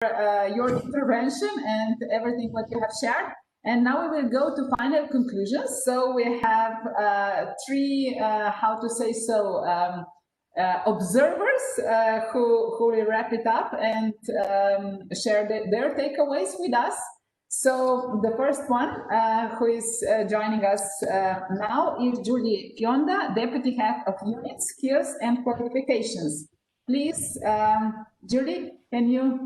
your intervention and everything what you have shared. And now we will go to final conclusions. So we have three, how to say so, observers who will wrap it up and share their takeaways with us. So the first one who is joining us now is Julie Fionda, Deputy Head of Unit Skills and Qualifications. Please, Julie, can you?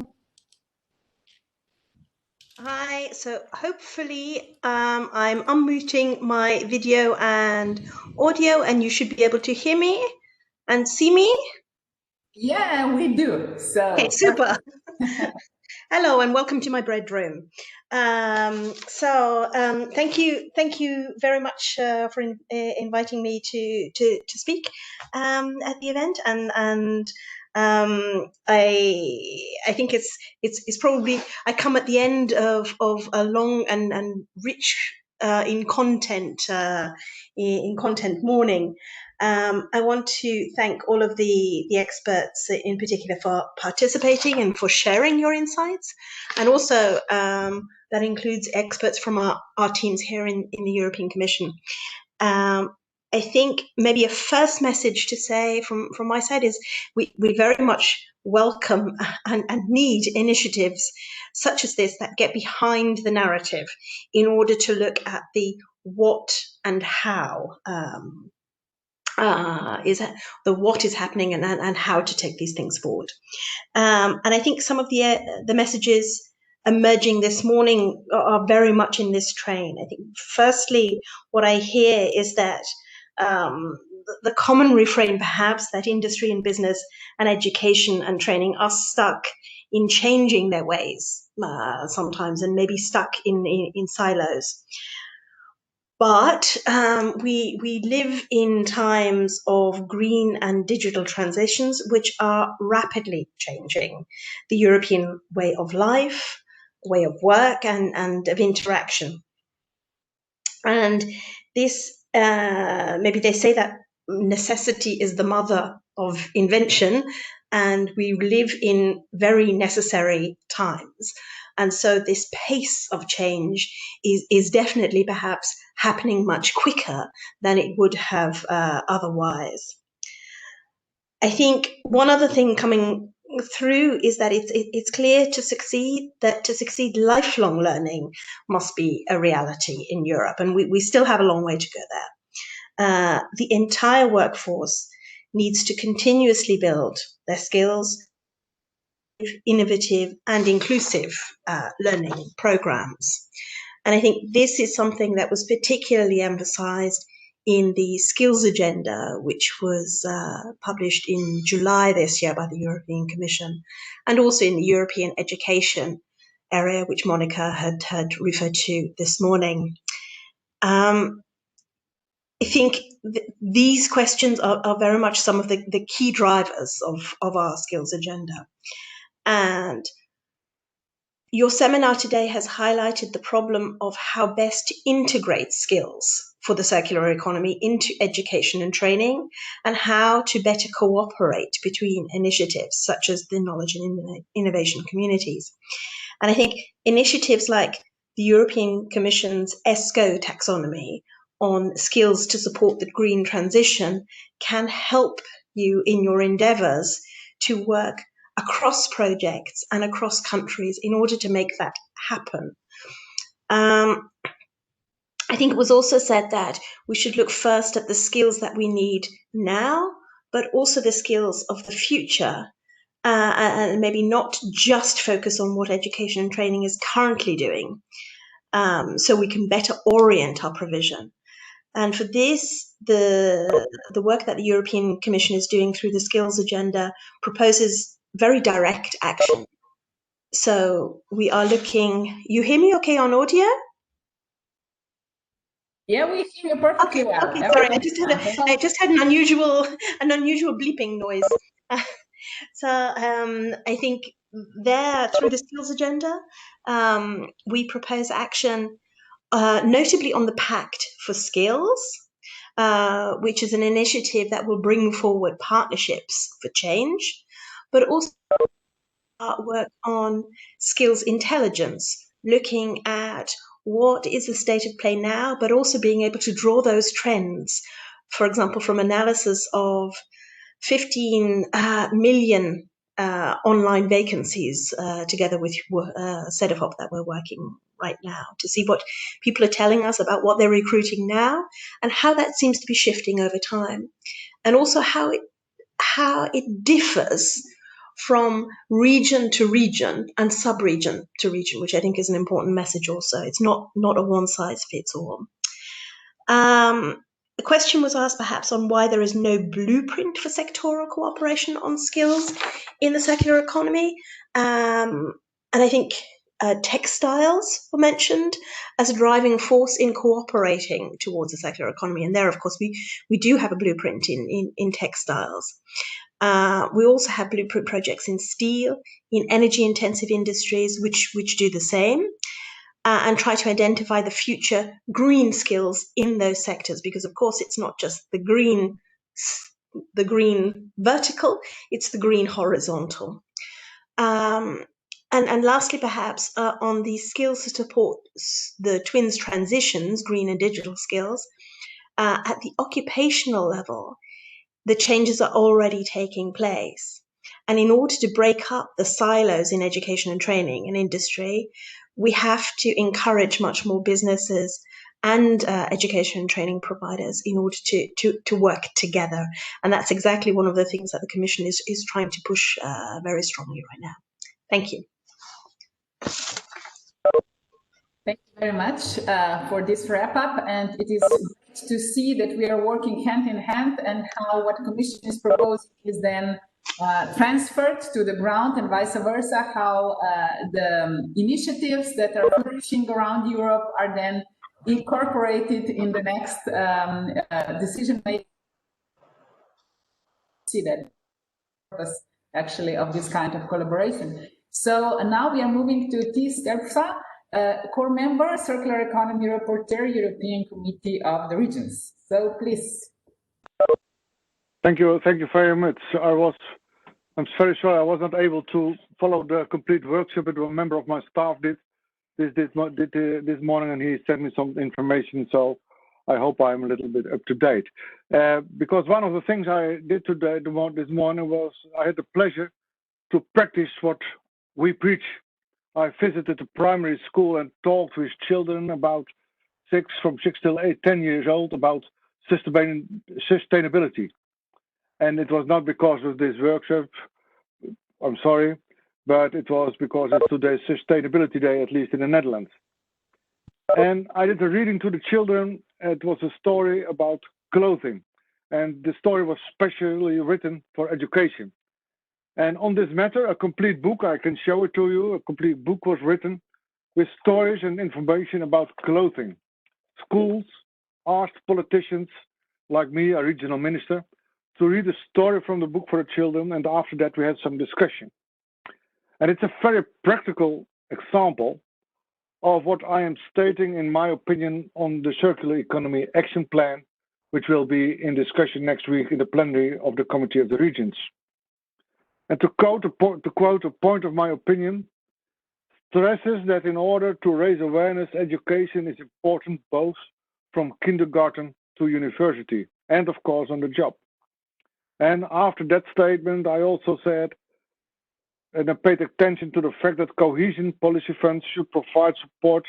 Hi, so hopefully I'm unmuting my video and audio and you should be able to hear me and see me. Yeah, we do. So okay, super. Hello and welcome to my bedroom. Thank you very much for inviting me to speak at the event, and I think it's probably I come at the end of a long and rich in content morning. I want to thank all of the experts in particular for participating and for sharing your insights. And also that includes experts from our teams here in the European Commission. I think maybe a first message to say from my side is we very much welcome and need initiatives such as this that get behind the narrative in order to look at the what and how what is happening and how to take these things forward. And I think some of the messages emerging this morning are very much in this train. I think firstly, what I hear is that the common refrain perhaps that industry and business and education and training are stuck in changing their ways sometimes and maybe stuck in silos. But we live in times of green and digital transitions, which are rapidly changing the European way of life, way of work, and of interaction. And this, maybe they say that necessity is the mother of invention, and we live in very necessary times. And so this pace of change is definitely perhaps happening much quicker than it would have otherwise. I think one other thing coming through is that it's clear to succeed, lifelong learning must be a reality in Europe, and we still have a long way to go there. The entire workforce needs to continuously build their skills, innovative and inclusive learning programs. And I think this is something that was particularly emphasized in the skills agenda, which was published in July this year by the European Commission, and also in the European education area, which Monica had referred to this morning. I think these questions are very much some of the key drivers of our skills agenda. And your seminar today has highlighted the problem of how best to integrate skills for the circular economy into education and training, and how to better cooperate between initiatives such as the knowledge and innovation communities. And I think initiatives like the European Commission's ESCO taxonomy on skills to support the green transition can help you in your endeavors to work across projects and across countries in order to make that happen. I think it was also said that we should look first at the skills that we need now, but also the skills of the future, and maybe not just focus on what education and training is currently doing, so we can better orient our provision. And for this, the work that the European Commission is doing through the skills agenda proposes very direct action. So we are looking, you hear me okay on audio? Yeah, we hear you perfectly well. Okay, sorry, I just had an unusual bleeping noise. So I think there, through the skills agenda, we propose action notably on the Pact for Skills, which is an initiative that will bring forward partnerships for change, but also work on skills intelligence, looking at what is the state of play now, but also being able to draw those trends. For example, from analysis of 15 million online vacancies together with Sedefop that we're working right now to see what people are telling us about what they're recruiting now and how that seems to be shifting over time, and also how it differs from region to region and sub-region to region, which I think is an important message also. It's not a one-size-fits-all. The question was asked perhaps on why there is no blueprint for sectoral cooperation on skills in the circular economy. And I think textiles were mentioned as a driving force in cooperating towards the circular economy. And there, of course, we do have a blueprint in textiles. We also have blueprint projects in steel, in energy-intensive industries, which do the same. And try to identify the future green skills in those sectors, because of course it's not just the green vertical, it's the green horizontal. And lastly, perhaps on the skills to support the twins transitions, green and digital skills, at the occupational level, the changes are already taking place. And in order to break up the silos in education and training and industry, we have to encourage much more businesses and education and training providers in order to work together. And that's exactly one of the things that the Commission is trying to push very strongly right now. Thank you. Thank you very much for this wrap up. And it is great to see that we are working hand in hand, and how what the Commission is proposing is then transferred to the ground and vice versa, how the initiatives that are flourishing around Europe are then incorporated in the next decision making. See that purpose actually of this kind of collaboration. So now we are moving to T. Sterpsa, core member, Circular Economy Rapporteur, European Committee of the Regions. So please. Thank you very much. I'm very sorry I was not able to follow the complete workshop, but a member of my staff did this morning, and he sent me some information. So I hope I'm a little bit up to date. Because one of the things I did this morning was I had the pleasure to practice what we preach. I visited the primary school and talked with children from 6 till 10 years old about sustainability. And it was not because of this workshop, I'm sorry, but it was because it's today's Sustainability Day, at least in the Netherlands. And I did a reading to the children. It was a story about clothing. And the story was specially written for education. And on this matter, a complete book, I can show it to you, a complete book was written with stories and information about clothing. Schools asked politicians like me, a regional minister, to read a story from the book for the children, and after that we had some discussion. And it's a very practical example of what I am stating in my opinion on the Circular Economy Action Plan, which will be in discussion next week in the plenary of the Committee of the Regions. And to quote a point of my opinion, stresses that in order to raise awareness, education is important both from kindergarten to university, and of course on the job. And after that statement, I also said, and I paid attention to the fact that cohesion policy funds should provide support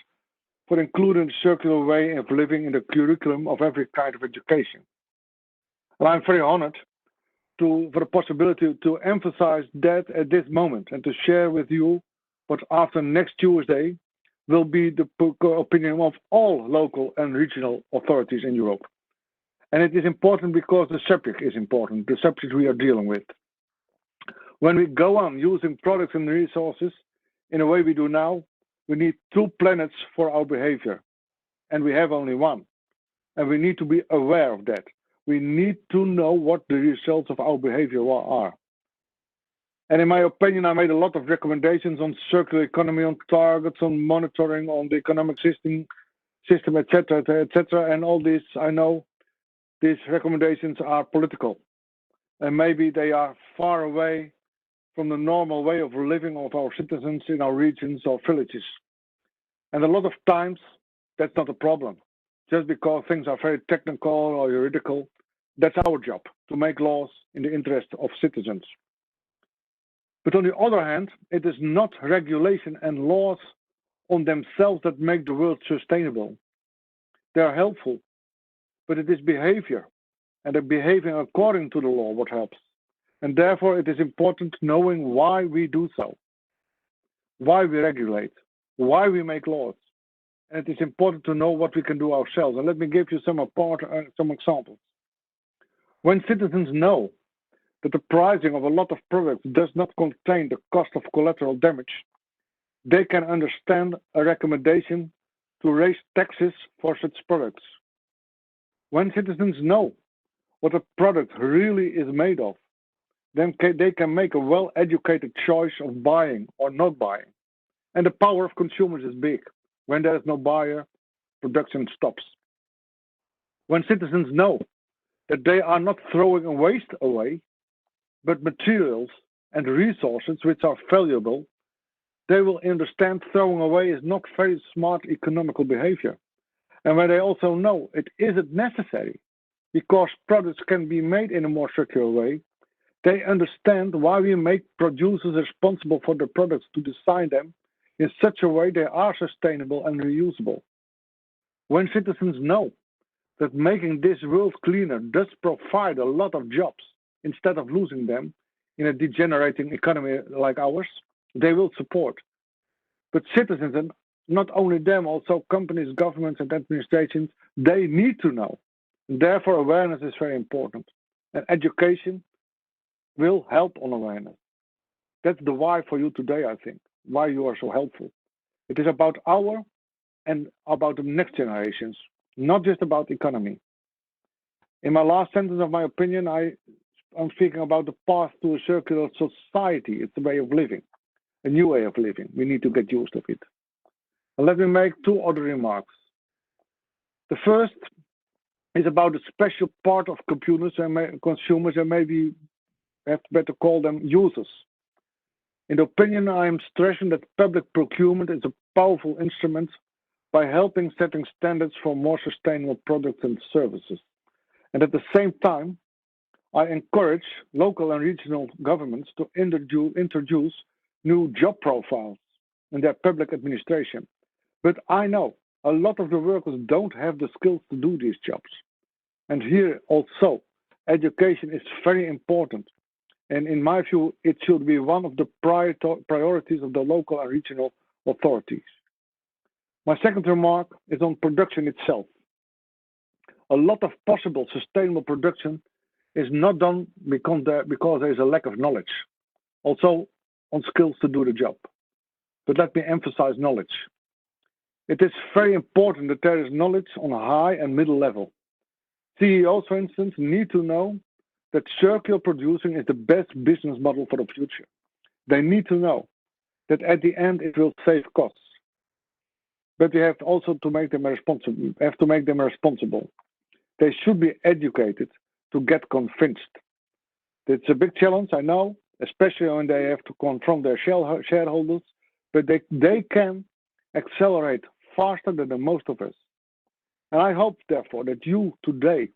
for including the circular way of living in the curriculum of every kind of education. And I'm very honored for the possibility to emphasize that at this moment and to share with you what after next Tuesday will be the opinion of all local and regional authorities in Europe. And it is important because the subject is important, the subject we are dealing with. When we go on using products and resources in a way we do now, we need 2 planets for our behavior, and we have only one. And we need to be aware of that. We need to know what the results of our behavior are. And in my opinion, I made a lot of recommendations on circular economy, on targets, on monitoring, on the economic system, etc. And all this, I know these recommendations are political. And maybe they are far away from the normal way of living of our citizens in our regions or villages. And a lot of times, that's not a problem. Just because things are very technical or juridical, that's our job, to make laws in the interest of citizens. But on the other hand, it is not regulation and laws on themselves that make the world sustainable. They are helpful, but it is behavior, and the behaving according to the law what helps. And therefore, it is important knowing why we do so, why we regulate, why we make laws. And it is important to know what we can do ourselves. And let me give you some examples. When citizens know that the pricing of a lot of products does not contain the cost of collateral damage, they can understand a recommendation to raise taxes for such products. When citizens know what a product really is made of, then they can make a well-educated choice of buying or not buying. And the power of consumers is big. When there is no buyer, production stops. When citizens know that they are not throwing waste away, but materials and resources which are valuable, they will understand throwing away is not very smart economical behavior. And when they also know it isn't necessary because products can be made in a more circular way, they understand why we make producers responsible for the products to design them in such a way they are sustainable and reusable. When citizens know that making this world cleaner does provide a lot of jobs instead of losing them in a degenerating economy like ours, they will support. But citizens, and not only them, also companies, governments, and administrations, they need to know. And therefore, awareness is very important. And education will help on awareness. That's the why for you today, I think, why you are so helpful. It is about our and about the next generations, not just about economy. In my last sentence of my opinion, I'm speaking about the path to a circular society. It's a way of living, a new way of living. We need to get used to it. And let me make two other remarks. The first is about the special part of computers and consumers, and maybe we have to better call them users. In the opinion, I am stressing that public procurement is a powerful instrument by helping setting standards for more sustainable products and services. And at the same time, I encourage local and regional governments to introduce new job profiles in their public administration. But I know a lot of the workers don't have the skills to do these jobs. And here also, education is very important. And in my view, it should be one of the priorities of the local and regional authorities. My second remark is on production itself. A lot of possible sustainable production is not done because there is a lack of knowledge, also on skills to do the job. But let me emphasize knowledge. It is very important that there is knowledge on a high and middle level. CEOs, for instance, need to know that circular producing is the best business model for the future. They need to know that at the end it will save costs. But we have also to make them responsible. They should be educated to get convinced. It's a big challenge, I know, especially when they have to confront their shareholders, but they can accelerate faster than the most of us. And I hope, therefore, that you today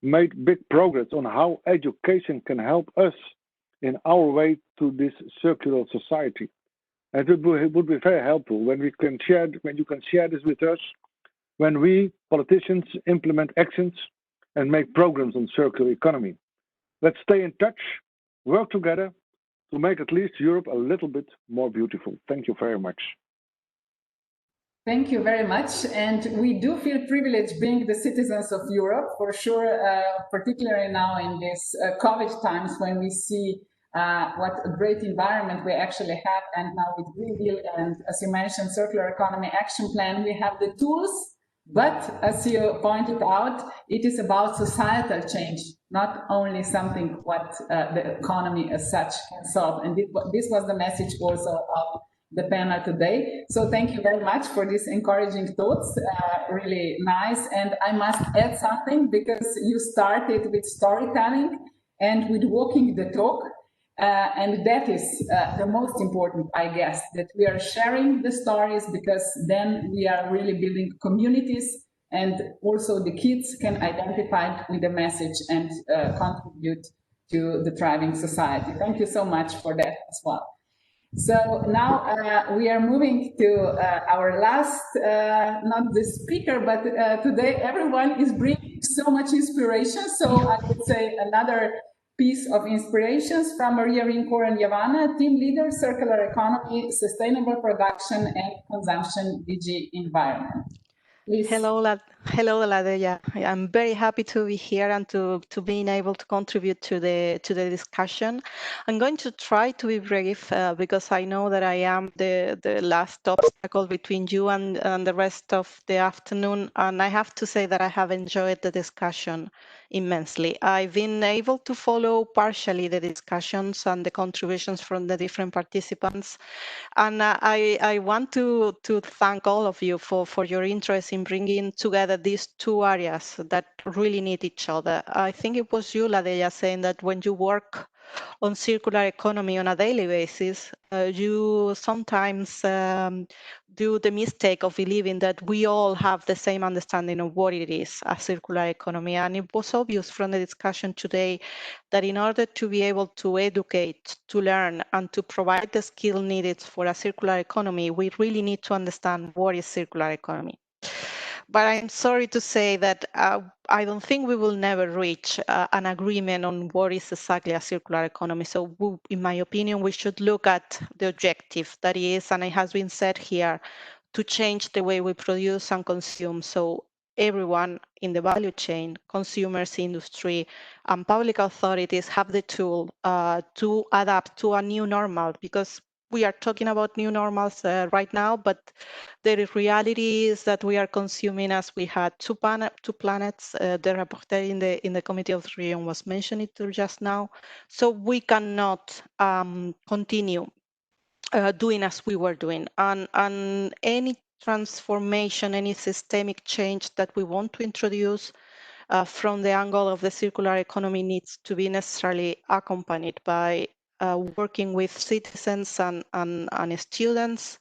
made big progress on how education can help us in our way to this circular society. And it would be very helpful when you can share this with us, when we politicians implement actions and make programs on circular economy. Let's stay in touch, work together to make at least Europe a little bit more beautiful. Thank you very much. Thank you very much. And we do feel privileged being the citizens of Europe, for sure, particularly now in these COVID times when we see what a great environment we actually have. And now with Green Deal and, as you mentioned, Circular Economy Action Plan, we have the tools. But as you pointed out, it is about societal change, not only something what the economy as such can solve. And this was the message also of the panel today. So thank you very much for these encouraging thoughts, really nice. And I must add something, because you started with storytelling and with walking the talk. And that is the most important, I guess, that we are sharing the stories, because then we are really building communities, and also the kids can identify with the message and contribute to the thriving society. Thank you so much for that as well. So now we are moving to our last, not the speaker, but today everyone is bringing so much inspiration. So I would say another piece of inspirations from Maria Rincourt and Yavanna, team leader, circular economy, sustainable production and consumption, DG environment. Please. Hello, Ladeya. I'm very happy to be here and to being able to contribute to the discussion. I'm going to try to be brief because I know that I am the last obstacle between you and the rest of the afternoon. And I have to say that I have enjoyed the discussion immensely. I've been able to follow partially the discussions and the contributions from the different participants. And I want to thank all of you for your interest in bringing together these two areas that really need each other. I think it was you, Ladeya, saying that when you work on circular economy on a daily basis, you sometimes do the mistake of believing that we all have the same understanding of what it is, a circular economy. And it was obvious from the discussion today that in order to be able to educate, to learn, and to provide the skill needed for a circular economy, we really need to understand what is circular economy. But I'm sorry to say that I don't think we will never reach an agreement on what is exactly a circular economy. So in my opinion, we should look at the objective that is, and it has been said here, to change the way we produce and consume. So everyone in the value chain, consumers, industry, and public authorities have the tool to adapt to a new normal, because we are talking about new normals right now, but the reality is that we are consuming, as we had two planets. The rapporteur in the Committee of the Region was mentioning it just now. So we cannot continue doing as we were doing. And any transformation, any systemic change that we want to introduce from the angle of the circular economy needs to be necessarily accompanied by working with citizens and students,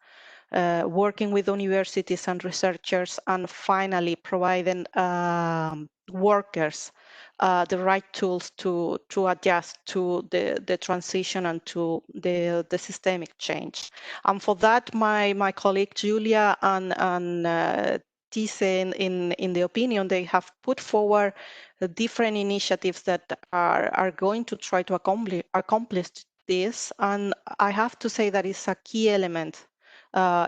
working with universities and researchers, and finally providing workers the right tools to adjust to the transition and to the systemic change. And for that, my colleague Julia and Tise in the opinion, they have put forward different initiatives that are going to try to accomplish this. And I have to say that it's a key element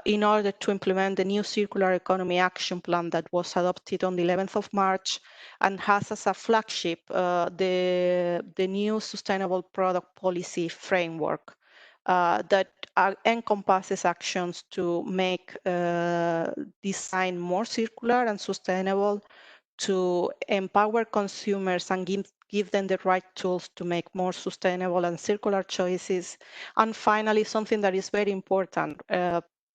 in order to implement the new Circular Economy Action Plan that was adopted on the 11th of March and has as a flagship the new Sustainable Product Policy Framework that encompasses actions to make design more circular and sustainable, to empower consumers and give them the right tools to make more sustainable and circular choices. And finally, something that is very important,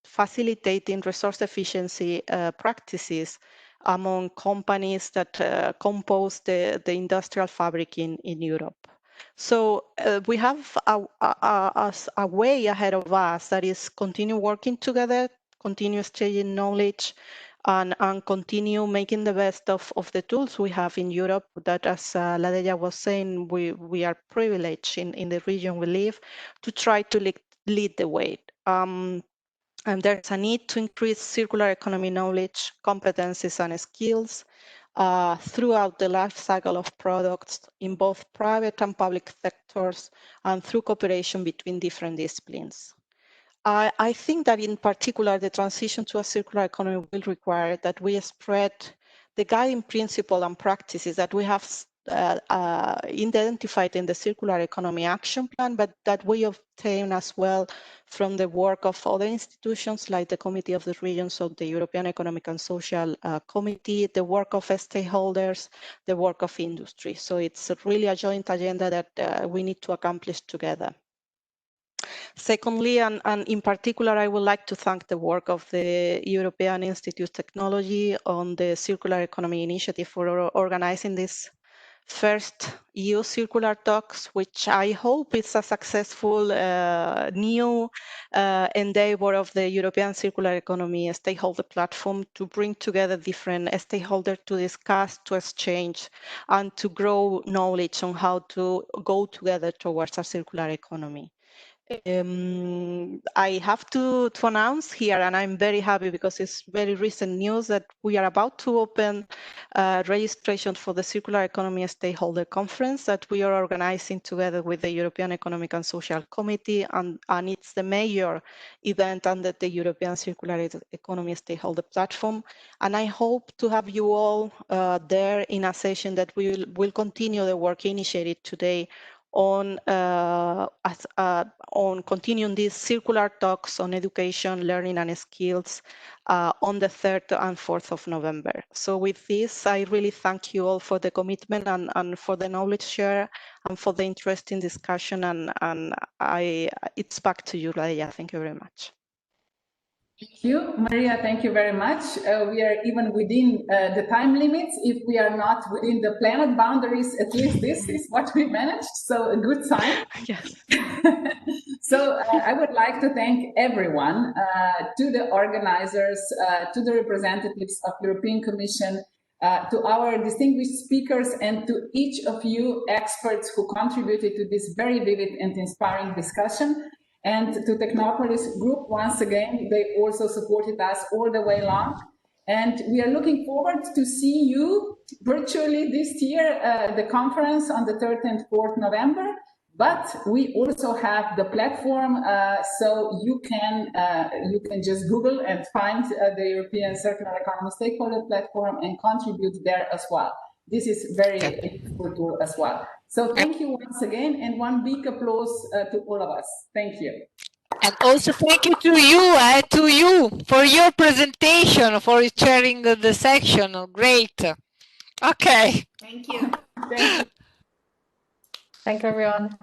facilitating resource efficiency practices among companies that compose the industrial fabric in Europe. So we have a way ahead of us that is continue working together, continue exchanging knowledge, and continue making the best of the tools we have in Europe that, as Ladeya was saying, we are privileged in the region we live to try to lead the way. And there's a need to increase circular economy knowledge, competencies, and skills throughout the life cycle of products in both private and public sectors, and through cooperation between different disciplines. I think that in particular, the transition to a circular economy will require that we spread the guiding principle and practices that we have identified in the Circular Economy Action Plan, but that we obtain as well from the work of other institutions like the Committee of the Regions of the European Economic and Social Committee, the work of stakeholders, the work of industry. So it's really a joint agenda that we need to accomplish together. Secondly, and in particular, I would like to thank the work of the European Institute of Technology on the Circular Economy Initiative for organizing this first EU Circular Talks, which I hope is a successful new endeavor of the European Circular Economy Stakeholder Platform to bring together different stakeholders to discuss, to exchange, and to grow knowledge on how to go together towards a circular economy. I have to announce here, and I'm very happy because it's very recent news, that we are about to open registration for the Circular Economy Stakeholder Conference that we are organizing together with the European Economic and Social Committee, and it's the major event under the European Circular Economy Stakeholder Platform. And I hope to have you all there in a session that will continue the work initiated today on continuing these circular talks on education, learning, and skills on the 3rd and 4th of November. So with this, I really thank you all for the commitment and for the knowledge share and for the interesting discussion. And it's back to you, Laia. Thank you very much. Thank you, Maria. Thank you very much. We are even within the time limits. If we are not within the planned boundaries, at least this is what we managed. So a good sign. Yes. So I would like to thank everyone, to the organizers, to the representatives of the European Commission, to our distinguished speakers, and to each of you experts who contributed to this very vivid and inspiring discussion. And to Technopolis Group, once again, they also supported us all the way along. And we are looking forward to see you virtually this year, the conference on the 3rd and 4th November. But we also have the platform, so you can just Google and find the European Circular Economy Stakeholder Platform and contribute there as well. This is very useful tool as well. So thank you once again, and one big applause to all of us. Thank you. And also thank you to you for your presentation, for sharing the section. Great. Okay. Thank you. Thank you. Thank you, everyone.